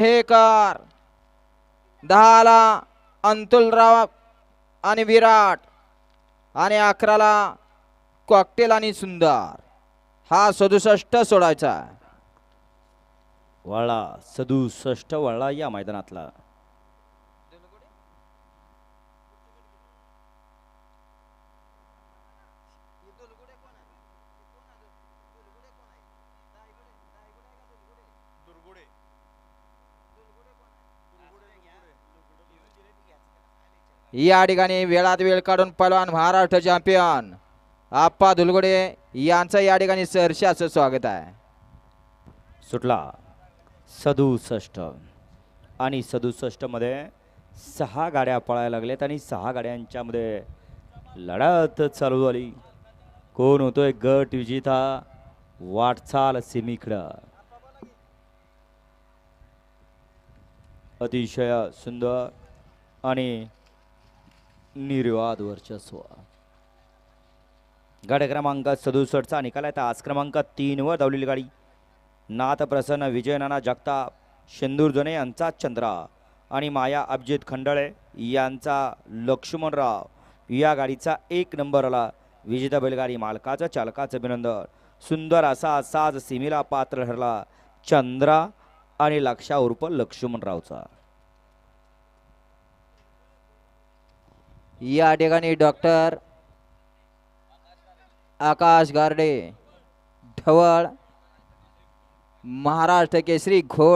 Hacker 10ला अंतुलराव आणि विराट आणि 11ला cocktail आणि सुंदर. हा 67 सोडायचा. वळला 67 वळला या मैदानातला. या ठिकाणी वेळात वेळ काढून पहलवान महाराष्ट्र चॅम्पियन आप्पा धुलगुडे यांचं या ठिकाणी सहर्ष असं स्वागत आहे. सुटला 67 आणि 67 मध्ये 6 गाड्या पळायला लागल्यात आणि 6 गाड्यांच्या मध्ये लढत चालू झाली. कोण होतोय गट विजेता? वाटचाल सीमेकडं. अतिशय सुंदर आणि निर्वाद वर्चस्व. गाड्या क्रमांक 67चा निकाल आहे. आज क्रमांक 3 वर धावलेली गाडी नाथ प्रसन्न विजय नाना जगताप शेंदूर जने यांचा चंद्रा आणि माया अभिजित खंडळे यांचा लक्ष्मणराव. या गाडीचा 1 नंबर आला. विजेता बैलगाडी मालकाचं चालकाचं अभिनंदन. सुंदर असा साज सीमेला पात्र ठरला चंद्रा आणि लक्षा उर्फ लक्ष्मणरावचा. या ठिकाणी डॉक्टर आकाश गारडे ढवळ महाराष्ट्र केसरी घोड